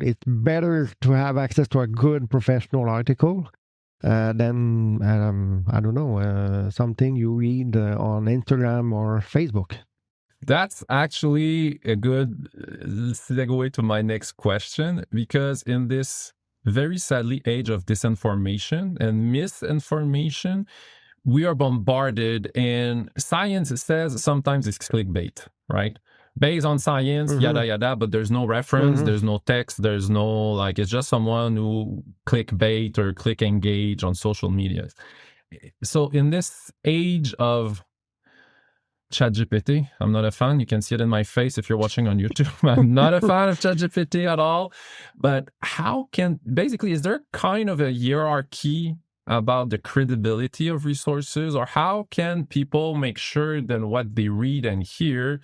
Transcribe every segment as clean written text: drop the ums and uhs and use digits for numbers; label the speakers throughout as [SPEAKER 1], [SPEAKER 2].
[SPEAKER 1] It's better to have access to a good professional article than, I don't know, something you read on Instagram or Facebook.
[SPEAKER 2] That's actually a good segue to my next question, because in this very sadly age of disinformation and misinformation, we are bombarded, and science says sometimes it's clickbait, right? Based on science, yada yada, but there's no reference, there's no text, there's no, like, it's just someone who clickbait or click engage on social media. So in this age of ChatGPT, I'm not a fan. You can see it in my face if you're watching on YouTube. I'm not a fan of ChatGPT at all. But how can, basically, is there kind of a hierarchy about the credibility of resources, or how can people make sure that what they read and hear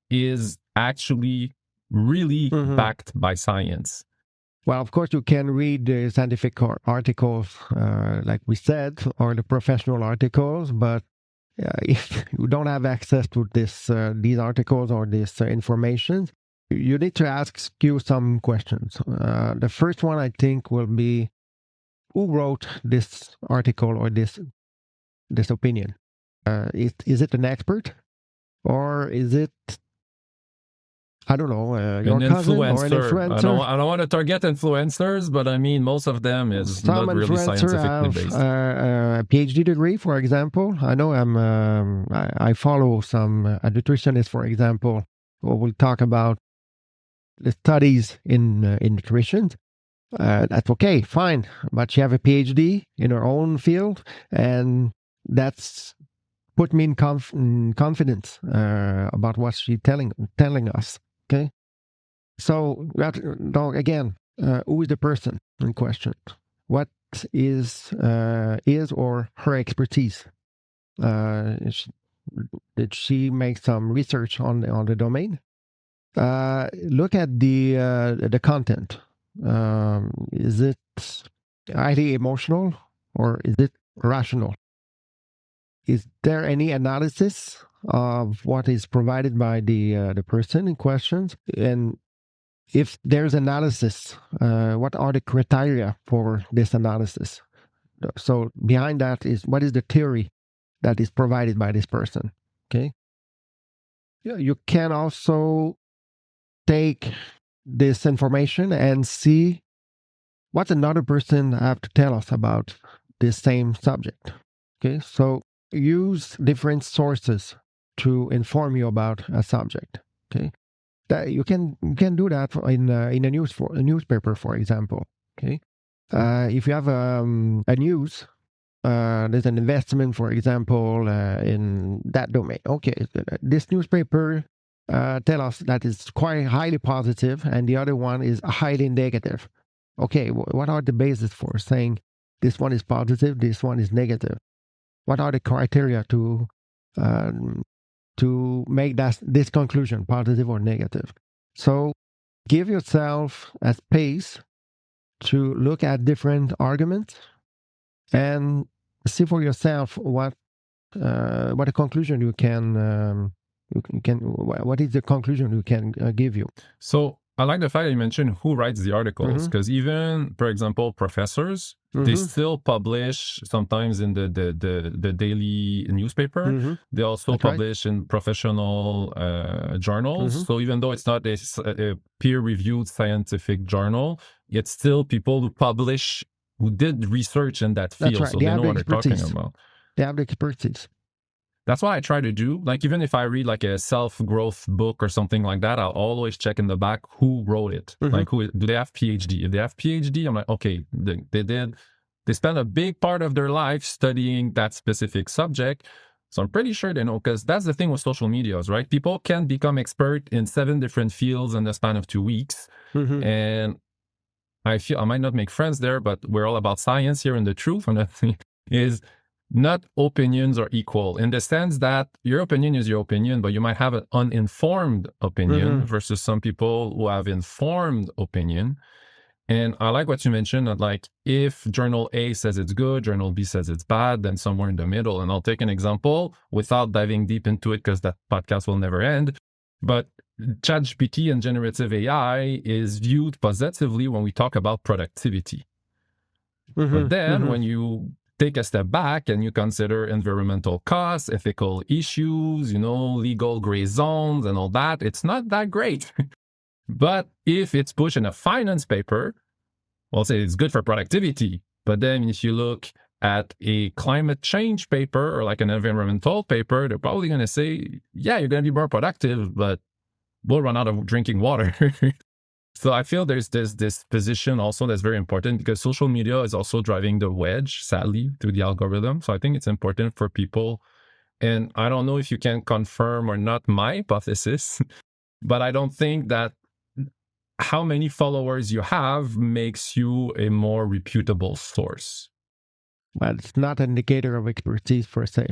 [SPEAKER 2] is actually really backed by science?
[SPEAKER 1] Well, of course, you can read the scientific articles, like we said, or the professional articles, but if you don't have access to these articles or this information, you need to ask you some questions. The first one, I think, will be, who wrote this article or this opinion? Is it an expert, or is it, I don't know, your cousin or an influencer?
[SPEAKER 2] I don't want to target influencers, but I mean, most of them is
[SPEAKER 1] some
[SPEAKER 2] not really scientifically based.
[SPEAKER 1] A PhD degree, for example. I know I follow some nutritionists, for example, who will talk about the studies in nutrition. That's okay, fine, but she have a PhD in her own field, and that's put me in confidence about what she's telling us. Okay, so again, who is the person in question? What is or her expertise? Did she make some research on the domain? Look at the content. Is it highly emotional, or is it rational? Is there any analysis of what is provided by the person in question? And if there's analysis, what are the criteria for this analysis? So behind that is, what is the theory that is provided by this person? Okay. You can also take this information and see what another person have to tell us about this same subject. Okay, so use different sources to inform you about a subject. Okay, that you can do that in a newspaper, for example. Okay, if you have a news, there's an investment, for example, in that domain. Okay, this newspaper tell us that it's quite highly positive, and the other one is highly negative. Okay, what are the basis for saying this one is positive, this one is negative? What are the criteria to make this conclusion positive or negative? So give yourself a space to look at different arguments and see for yourself what a conclusion you can what is the conclusion you can give you.
[SPEAKER 2] So I like the fact that you mentioned who writes the articles, because even, for example, professors, they still publish sometimes in the daily newspaper. They also publish in professional journals. So even though it's not a peer-reviewed scientific journal, it's still people who publish, who did research in that field. So they know what they're talking about.
[SPEAKER 1] They have the expertise.
[SPEAKER 2] That's what I try to do. Like, even if I read like a self-growth book or something like that, I'll always check in the back who wrote it. Like, do they have PhD? If they have PhD, I'm like, okay, they spend a big part of their life studying that specific subject. So I'm pretty sure they know, because that's the thing with social medias, right? People can become expert in 7 different fields in the span of 2 weeks. And I feel I might not make friends there, but we're all about science here, and the truth on that thing is, not opinions are equal, in the sense that your opinion is your opinion, but you might have an uninformed opinion versus some people who have informed opinion. And I like what you mentioned, that like, if journal A says it's good, journal B says it's bad, then somewhere in the middle. And I'll take an example without diving deep into it, because that podcast will never end. But ChatGPT and generative AI is viewed positively when we talk about productivity. But then when you take a step back and you consider environmental costs, ethical issues, legal gray zones and all that, it's not that great. But if it's pushed in a finance paper, we'll say it's good for productivity. But then if you look at a climate change paper or like an environmental paper, they're probably going to say, yeah, you're going to be more productive, but we'll run out of drinking water. So I feel there's this position also that's very important because social media is also driving the wedge, sadly, through the algorithm. So I think it's important for people. And I don't know if you can confirm or not my hypothesis, but I don't think that how many followers you have makes you a more reputable source.
[SPEAKER 1] But it's not an indicator of expertise per se.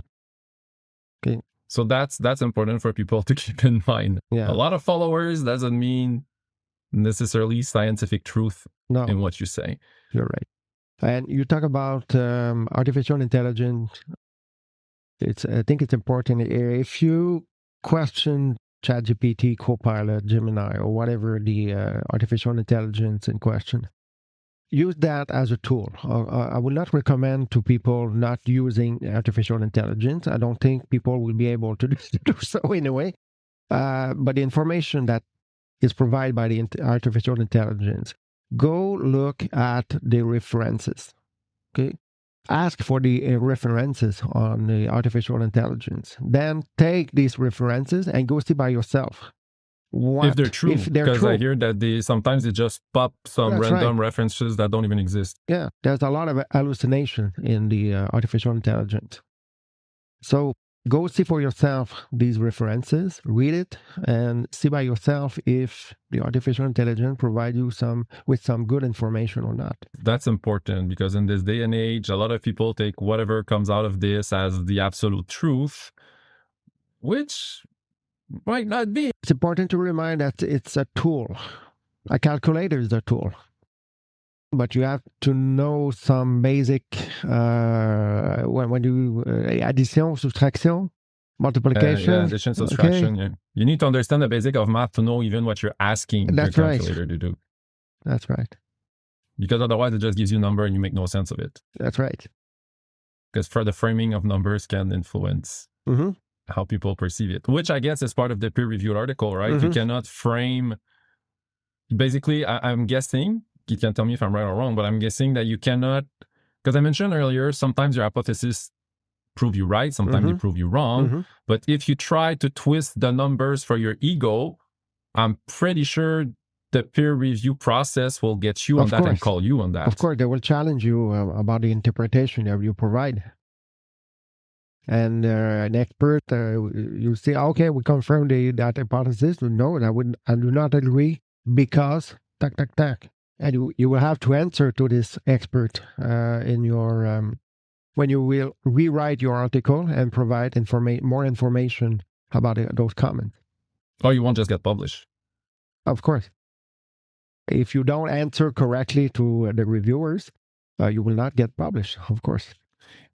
[SPEAKER 1] Okay.
[SPEAKER 2] So that's important for people to keep in mind.
[SPEAKER 1] Yeah.
[SPEAKER 2] A lot of followers doesn't mean necessarily scientific truth in what you say.
[SPEAKER 1] You're right. And you talk about artificial intelligence. I think it's important if you question ChatGPT, Copilot, Gemini, or whatever the artificial intelligence in question, use that as a tool. I would not recommend to people not using artificial intelligence. I don't think people will be able to do so in a way. But the information that is provided by the artificial intelligence, go look at the references. Okay, ask for the references on the artificial intelligence. Then take these references and go see by yourself.
[SPEAKER 2] If they're true, because I hear that sometimes they just pop some random references that don't even exist.
[SPEAKER 1] Yeah, there's a lot of hallucination in the artificial intelligence. So go see for yourself these references, read it, and see by yourself if the artificial intelligence provides you with some good information or not.
[SPEAKER 2] That's important because in this day and age, a lot of people take whatever comes out of this as the absolute truth, which might not be.
[SPEAKER 1] It's important to remind that it's a tool. A calculator is a tool. But you have to know some basic, when you, addition, soustraction, multiplication.
[SPEAKER 2] Yeah, addition, subtraction, yeah. You need to understand the basic of math to know even what you're asking your calculator to do.
[SPEAKER 1] That's right.
[SPEAKER 2] Because otherwise it just gives you a number and you make no sense of it.
[SPEAKER 1] That's right.
[SPEAKER 2] Because the framing of numbers can influence how people perceive it, which I guess is part of the peer-reviewed article, right? You cannot frame, basically, I'm guessing, you can tell me if I'm right or wrong, but I'm guessing that you cannot, because I mentioned earlier, sometimes your hypothesis prove you right, sometimes they prove you wrong. But if you try to twist the numbers for your ego, I'm pretty sure the peer review process will get you on that and call you on that.
[SPEAKER 1] Of course, they will challenge you about the interpretation that you provide. And an expert, you say, okay, we confirm that hypothesis. No, I do not agree because, tac, tac, tac. And you will have to answer to this expert in your, when you will rewrite your article and provide more information about those comments.
[SPEAKER 2] Or you won't just get published.
[SPEAKER 1] Of course. If you don't answer correctly to the reviewers, you will not get published, of course.